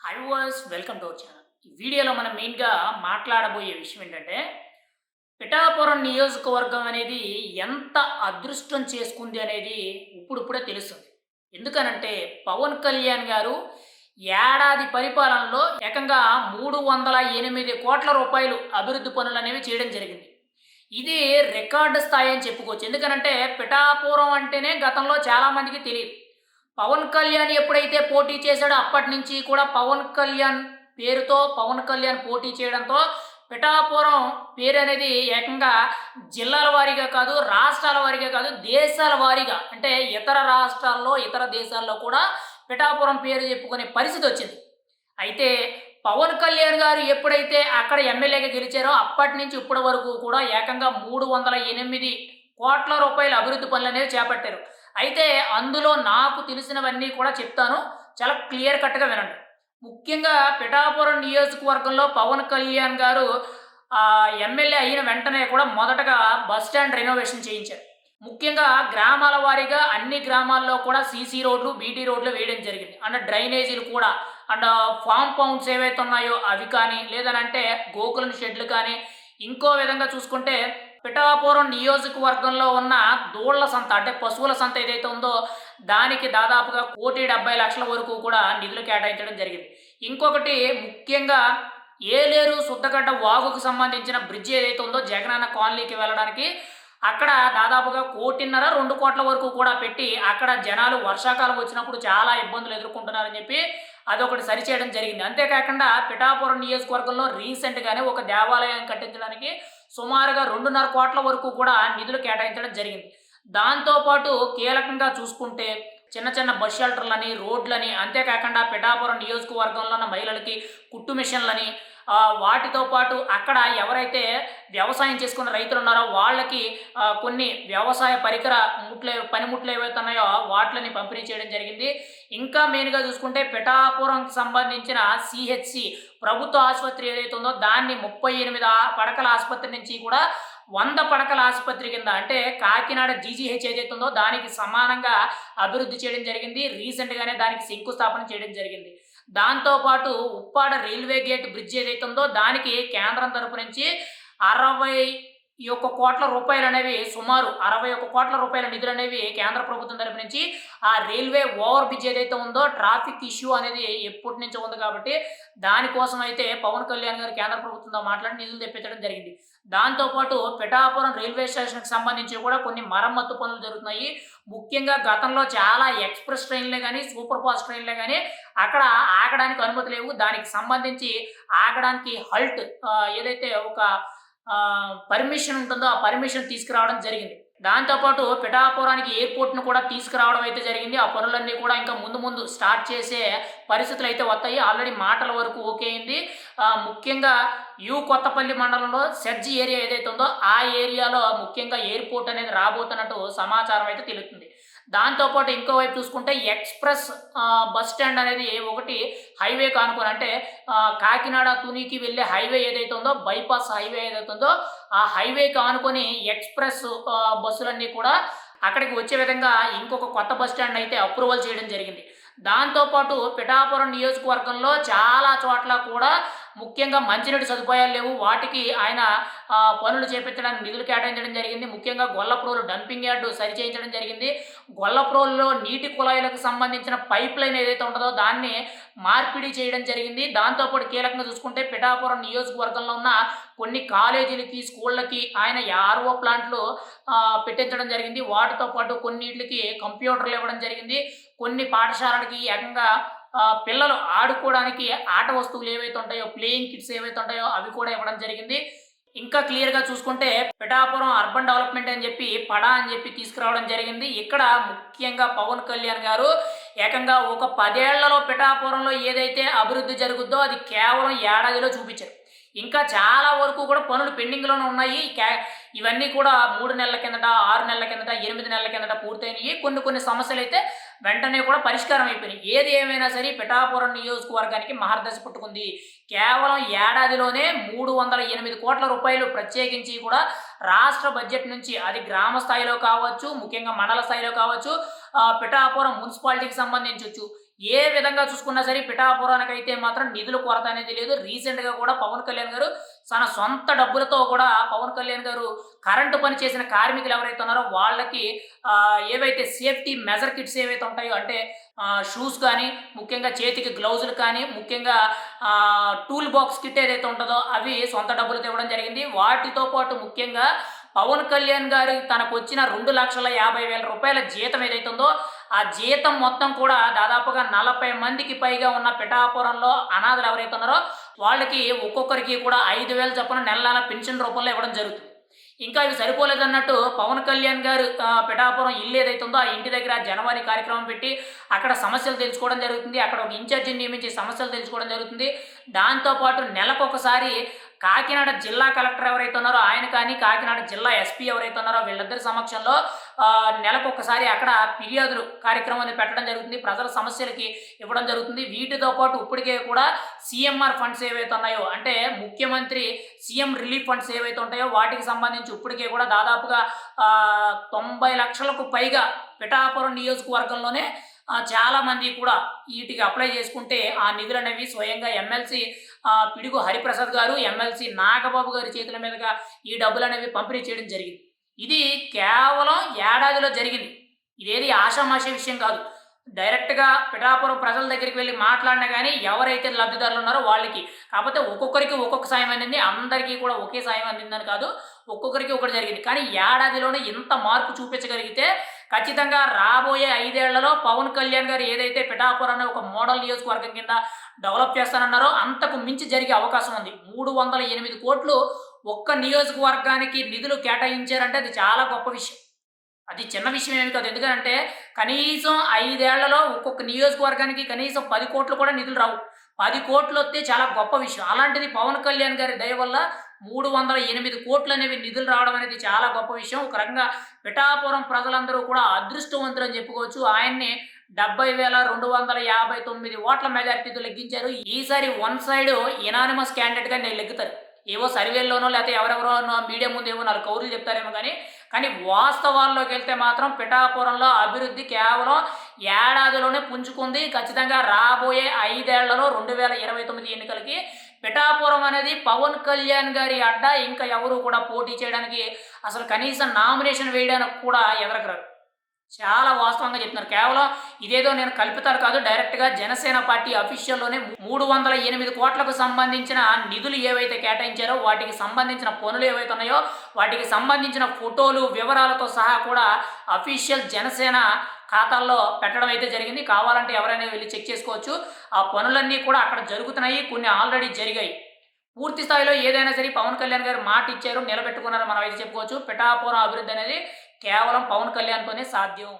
High voice welcome to our channel. ఈ వీడియోలో మనం మెయిన్‌గా మాట్లాడబోయే విషయం ఏంటంటే, పిఠాపురం నియోజకవర్గం అనేది ఎంత అదృష్టం చేసుకుంది అనేది ఇప్పుడిప్పుడే తెలుస్తుంది. ఎందుకనంటే, పవన్ కళ్యాణ్ గారు ఏడాది పరిపాలనలో ఏకంగా 308,00,00,000 అభివృద్ధి పనులనేవి చేయడం జరిగింది. ఇది రికార్డ్ స్థాయి అని చెప్పుకోవచ్చు. ఎందుకనంటే, పిఠాపురం అంటేనే గతంలో చాలామందికి తెలీదు. పవన్ కళ్యాణ్ ఎప్పుడైతే పోటీ చేశాడో అప్పటినుంచి కూడా పవన్ కళ్యాణ్ పేరుతో పవన్ కళ్యాణ్ పోటీ చేయడంతో పిఠాపురం పేరనేది ఏకంగా జిల్లాల వారీగా కాదు, రాష్ట్రాల వారీగా కాదు, దేశాల వారీగా అంటే ఇతర రాష్ట్రాల్లో, ఇతర దేశాల్లో కూడా పిఠాపురం పేరు చెప్పుకునే పరిస్థితొచ్చింది. అయితే పవన్ కళ్యాణ్ గారు ఎప్పుడైతే అక్కడ ఎమ్మెల్యేగా గెలిచారో అప్పటినుంచి ఇప్పటి వరకు కూడా ఏకంగా 308,00,00,000 అభివృద్ధి పనులనేవి చేపట్టారు. అయితే అందులో నాకు తెలిసినవన్నీ కూడా చెప్తాను. చాలా క్లియర్ కట్‌గా వినండి. ముఖ్యంగా పిఠాపురం నియోజకవర్గంలో పవన్ కళ్యాణ్ గారు ఎమ్మెల్యే అయిన వెంటనే కూడా మొదటగా బస్ స్టాండ్ రెనోవేషన్ చేయించారు. ముఖ్యంగా గ్రామాల వారీగా అన్ని గ్రామాల్లో కూడా సీసీ రోడ్లు, బీటీ రోడ్లు వేయడం జరిగింది. అండ్ డ్రైనేజీలు కూడా అండ్ ఫార్మ్ పౌండ్స్ ఏవైతే ఉన్నాయో అవి కానీ, లేదనంటే గోకులం షెడ్లు కానీ, ఇంకో విధంగా చూసుకుంటే పిఠాపురం నియోజకవర్గంలో ఉన్న దూళ్ల సంత అంటే పశువుల సంత ఏదైతే ఉందో దానికి దాదాపుగా 1,70,00,000 వరకు కూడా నిధులు కేటాయించడం జరిగింది. ఇంకొకటి ముఖ్యంగా ఏలేరు సుద్దగడ్డ వాగుకు సంబంధించిన బ్రిడ్జ్ ఏదైతే ఉందో జగనన్న కాలనీకి వెళ్ళడానికి అక్కడ దాదాపుగా 1,50,00,000, 2,00,00,000 వరకు కూడా పెట్టి అక్కడ జనాలు వర్షాకాలం వచ్చినప్పుడు చాలా ఇబ్బందులు ఎదుర్కొంటున్నారని చెప్పి అదొకటి సరిచేయడం జరిగింది. అంతేకాకుండా పిఠాపురం నియోజకవర్గంలో రీసెంట్‌గానే ఒక దేవాలయాన్ని కట్టించడానికి సుమారుగా 2,50,00,000 వరకు కూడా నిధులు కేటాయించడం జరిగింది. దాంతో పాటు కీలకంగా చూసుకుంటే చిన్న చిన్న బస్ షెల్టర్‌లని, రోడ్లని అంతేకాకుండా పిఠాపురం నియోజకవర్గంలో ఉన్న మహిళలకి కుట్టు మిషన్‌లని వాటితో పాటు అక్కడ ఎవరైతే వ్యవసాయం చేసుకున్న రైతులున్నారో వాళ్ళకి కొన్ని వ్యవసాయ పరికర పనిముట్లు ఏవైతే ఉన్నాయో వాటిలని పంపిణీ చేయడం జరిగింది. ఇంకా మెయిన్‌గా చూసుకుంటే పిఠాపురంకి సంబంధించిన సీహెచ్‌సి ప్రభుత్వ ఆసుపత్రి ఏదైతే ఉందో దాన్ని 38 పడకల ఆసుపత్రి నుంచి కూడా 100 పడకల ఆసుపత్రి కింద అంటే కాకినాడ జీజీహెచ్ ఏదైతే ఉందో దానికి సమానంగా అభివృద్ధి చేయడం జరిగింది. రీసెంట్‌గానే దానికి శంకుస్థాపన చేయడం జరిగింది. దాంతో పాటు ఉప్పాడ రైల్వే గేట్ బ్రిడ్జ్ ఏదైతే ఉందో దానికి కేంద్రం తరపు నుంచి 61,00,00,000 అనేవి సుమారు 61,00,00,000 నిధులనేవి కేంద్ర ప్రభుత్వం తరపు నుంచి ఆ రైల్వే ఓవర్ బ్రిడ్జ్ ఏదైతే ఉందో ట్రాఫిక్ ఇష్యూ అనేది ఎప్పటి నుంచో ఉంది కాబట్టి దానికోసం అయితే పవన్ కళ్యాణ్ గారు కేంద్ర ప్రభుత్వంతో మాట్లాడి నిధులు తెప్పించడం జరిగింది. దాంతో పాటు పిఠాపురం రైల్వే స్టేషన్‌కి సంబంధించి కూడా కొన్ని మరమ్మత్తు పనులు జరుగుతున్నాయి. ముఖ్యంగా గతంలో చాలా ఎక్స్‌ప్రెస్ ట్రైన్‌లే గాని, సూపర్ ఫాస్ట్ ట్రైన్‌లే గాని అక్కడ ఆగడానికి అనుమతి లేవు. దానికి సంబంధించి ఆగడానికి హల్ట్ ఏదైతే ఒక పర్మిషన్ ఉంటుందో ఆ పర్మిషన్ తీసుకురావడం జరిగింది. దాంతో పాటు పిఠాపురానికి ఎయిర్‌పోర్ట్‌ను కూడా తీసుకురావడం అయితే జరిగింది. ఆ పనులన్నీ కూడా ఇంకా ముందు ముందు స్టార్ట్ చేసే పరిస్థితులైతే వత్తాయి. ఆల్రెడీ మాటల వరకు ఓకే అయింది. ముఖ్యంగా కొత్తపల్లి మండలంలో సెడ్జ్ ఏరియా ఏదైతే ఉందో ఆ ఏరియాలో ముఖ్యంగా ఎయిర్‌పోర్ట్ అనేది రాబోతున్నట్టు సమాచారం అయితే తెలుస్తుంది. దాంతో పాటు ఇంకోవైపు చూసుకుంటే ఎక్స్‌ప్రెస్ బస్ స్టాండ్ అనేది ఒకటి హైవేకి ఆనుకొని అంటే కాకినాడ, తునికి వెళ్ళే హైవే ఏదైతే ఉందో బైపాస్ హైవే ఏదైతే ఉందో ఆ హైవేకి ఆనుకొని ఎక్స్‌ప్రెస్ బస్సులన్నీ కూడా అక్కడికి వచ్చే విధంగా ఇంకొక కొత్త బస్ స్టాండ్ అయితే అప్రూవల్ చేయడం జరిగింది. దాంతో పాటు పిఠాపురం నియోజకవర్గంలో చాలా చోట్ల కూడా ముఖ్యంగా మంచినీటి సదుపాయాలు లేవు. వాటికి ఆయన పనులు చేపించడానికి నిధులు కేటాయించడం జరిగింది. ముఖ్యంగా గొల్లప్రోలు డంపింగ్ యార్డ్ సరిచేయించడం జరిగింది. గొల్లప్రోలులో నీటి కుళాయిలకు సంబంధించిన పైప్ లైన్ ఏదైతే ఉంటదో దాన్ని మార్పిడి చేయడం జరిగింది. దాంతో పాటు కీలకంగా చూసుకుంటే పిఠాపురం నియోజకవర్గంలో ఉన్న కొన్ని కాలేజీలకి, స్కూళ్ళకి ఆయన ఆర్‌ఓ ప్లాంట్లు పెట్టించడం జరిగింది. వాటితో పాటు కొన్నిట్లికి కంప్యూటర్లు ఇవ్వడం జరిగింది. కొన్ని పాఠశాలలకి ఏకంగా పిల్లలు ఆడుకోవడానికి ఆట వస్తువులు ఏవైతే ఉంటాయో, ప్లేయింగ్ కిట్స్ ఏవైతే ఉంటాయో అవి కూడా ఇవ్వడం జరిగింది. ఇంకా క్లియర్‌గా చూసుకుంటే పిఠాపురం అర్బన్ డెవలప్‌మెంట్ అని చెప్పి పడా అని చెప్పి తీసుకురావడం జరిగింది. ఇక్కడ ముఖ్యంగా పవన్ కళ్యాణ్ గారు ఏకంగా ఒక 10 ఏళ్లలో పిఠాపురంలో ఏదైతే అభివృద్ధి జరుగుద్దో అది కేవలం ఏడాదిలో చూపించారు. ఇంకా చాలా వరకు కూడా పనులు పెండింగ్‌లోనే ఉన్నాయి. ఇవన్నీ కూడా 3 నెలల కిందట, 6 నెలల కిందట, 8 నెలల కిందట పూర్తయినాయి. కొన్ని కొన్ని సమస్యలైతే వెంటనే కూడా పరిష్కారం అయిపోయినాయి. ఏది ఏమైనా సరే పిఠాపురం నియోజకవర్గానికి మహర్దశ పుట్టుకుంది. కేవలం ఏడాదిలోనే 308,00,00,000 ప్రత్యేకించి కూడా రాష్ట్ర బడ్జెట్ నుంచి అది గ్రామ స్థాయిలో కావచ్చు, ముఖ్యంగా మండల స్థాయిలో కావచ్చు, పిఠాపురం మున్సిపాలిటీకి సంబంధించొచ్చు. ఏ విధంగా చూసుకున్నా సరే పిఠాపురానికైతే మాత్రం నిధుల కొరత అనేది లేదు. రీసెంట్‌గా కూడా పవన్ కళ్యాణ్ గారు తన సొంత డబ్బులతో కూడా పవన్ కళ్యాణ్ గారు కరెంటు పని చేసిన కార్మికులు ఎవరైతే ఉన్నారో వాళ్ళకి ఏవైతే సేఫ్టీ మెజర్ కిట్స్ ఏవైతే ఉంటాయో అంటే షూస్ కానీ, ముఖ్యంగా చేతికి గ్లౌజులు కానీ, ముఖ్యంగా టూల్ బాక్స్ కిట్ ఏదైతే ఉంటదో అవి సొంత డబ్బులతో ఇవ్వడం జరిగింది. వాటితో పాటు ముఖ్యంగా పవన్ కళ్యాణ్ గారి తనకొచ్చిన రూ. 2,50,000 జీతం ఏదైతే ఉందో, ఆ జీతం మొత్తం కూడా దాదాపుగా 40 మందికి పైగా ఉన్న పిఠాపురంలో అనాథలు ఎవరైతే ఉన్నారో వాళ్ళకి ఒక్కొక్కరికి కూడా 5,000 చొప్పున నెల నెల పెన్షన్ రూపంలో ఇవ్వడం జరుగుతుంది. ఇంకా ఇవి సరిపోలేదన్నట్టు పవన్ కళ్యాణ్ గారు పిఠాపురం ఇల్లు ఏదైతే ఉందో ఆ ఇంటి దగ్గర జనవరి కార్యక్రమం పెట్టి అక్కడ సమస్యలు తెలుసుకోవడం జరుగుతుంది. అక్కడ ఒక ఇన్ఛార్జిని నియమించి సమస్యలు తెలుసుకోవడం జరుగుతుంది. దాంతో పాటు నెలకొకసారి కాకినాడ జిల్లా కలెక్టర్ ఎవరైతే ఉన్నారో ఆయన కానీ, కాకినాడ జిల్లా ఎస్పీ ఎవరైతే ఉన్నారో వీళ్ళిద్దరి సమక్షంలో నెలకొకసారి అక్కడ ఫిర్యాదులు కార్యక్రమాన్ని పెట్టడం జరుగుతుంది. ప్రజల సమస్యలకి ఇవ్వడం జరుగుతుంది. వీటితో పాటు ఇప్పటికే కూడా సీఎంఆర్ ఫండ్స్ ఏవైతే ఉన్నాయో అంటే ముఖ్యమంత్రి సీఎం రిలీఫ్ ఫండ్స్ ఏవైతే ఉంటాయో వాటికి సంబంధించి ఇప్పటికే కూడా దాదాపుగా 90 లక్షలకు పైగా పిఠాపురం నియోజకవర్గంలోనే చాలామంది కూడా వీటికి అప్లై చేసుకుంటే ఆ నిధులు అనేవి స్వయంగా ఎమ్మెల్సీ పిడుగు హరిప్రసాద్ గారు, ఎమ్మెల్సీ నాగబాబు గారి చేతుల మీదుగా ఈ డబ్బులు అనేవి పంపిణీ చేయడం జరిగింది. ఇది కేవలం ఏడాదిలో జరిగింది. ఇదేది ఆషామాషీ విషయం కాదు. డైరెక్ట్‌గా పిఠాపురం ప్రజల దగ్గరికి వెళ్లి మాట్లాడినా గానీ ఎవరైతే లబ్ధిదారులు ఉన్నారో వాళ్ళకి. కాకపోతే ఒక్కొక్కరికి ఒక్కొక్క సాయం అందింది. అందరికీ కూడా ఒకే సాయం అందిందని కాదు. ఒక్కొక్కరికి ఒకటి జరిగింది. కానీ ఏడాదిలోనే ఇంత మార్పు చూపించగలిగితే ఖచ్చితంగా రాబోయే 5 ఏళ్లలో పవన్ కళ్యాణ్ గారు ఏదైతే పిఠాపురాన్ని ఒక మోడల్ నియోజకవర్గం కింద డెవలప్ చేస్తానన్నారో అంతకు మించి జరిగే అవకాశం ఉంది. 308 కోట్లు ఒక్క నియోజకవర్గానికి నిధులు కేటాయించారంటే అది చాలా గొప్ప విషయం. అది చిన్న విషయం ఏమి కాదు. ఎందుకంటే కనీసం 5 ఏళ్లలో ఒక్కొక్క నియోజకవర్గానికి కనీసం 10 కోట్లు కూడా నిధులు రావు. 10 కోట్లొస్తే చాలా గొప్ప విషయం. అలాంటిది పవన్ కళ్యాణ్ గారి దయ వల్ల 308 కోట్లనేవి నిధులు రావడం అనేది చాలా గొప్ప విషయం. ఒక రకంగా పిఠాపురం ప్రజలందరూ కూడా అదృష్టవంతులని చెప్పుకోవచ్చు. ఆయన్ని 70,259 ఓట్ల మెజారిటీతో లెగ్గించారు. ఈసారి వన్ సైడ్ యునానిమస్ క్యాండిడేట్‌గా లెగ్గుతారు. ఏవో సర్వేల్లోనో లేకపోతే ఎవరెవరో మీడియా ముందు ఏవో 4 కౌరులు చెప్తారేమో కానీ వాస్తవాల్లోకెళ్తే మాత్రం పిఠాపురంలో అభివృద్ధి కేవలం ఏడాదిలోనే పుంజుకుంది. ఖచ్చితంగా రాబోయే 5 ఏళ్లలో 2029 ఎన్నికలకి పిఠాపురం అనేది పవన్ కళ్యాణ్ గారి అడ్డా. ఇంకా ఎవరు కూడా పోటీ చేయడానికి అసలు కనీసం నామినేషన్ వేయడానికి కూడా ఎదరకరారు. చాలా వాస్తవంగా చెప్తున్నారు. కేవలం ఇదేదో నేను కల్పితాలు కాదు. డైరెక్ట్‌గా జనసేన పార్టీ అఫీషియల్‌లోనే 308 కోట్లకు సంబంధించిన నిధులు ఏవైతే కేటాయించారో వాటికి సంబంధించిన పనులు ఏవైతే ఉన్నాయో వాటికి సంబంధించిన ఫోటోలు, వివరాలతో సహా కూడా అఫీషియల్ జనసేన ఖాతాల్లో పెట్టడం అయితే జరిగింది. కావాలంటే ఎవరైనా వెళ్లి చెక్ చేసుకోవచ్చు. ఆ పనులన్నీ కూడా అక్కడ జరుగుతున్నాయి. కొన్ని ఆల్రెడీ జరిగాయి. పూర్తి స్థాయిలో ఏదైనా సరే పవన్ కళ్యాణ్ గారు మాట ఇచ్చారు, నిలబెట్టుకున్నారని మనం అయితే చెప్పుకోవచ్చు. పిఠాపురం అభివృద్ధి అనేది కేవలం పవన్ కళ్యాణ్‌తోనే సాధ్యం.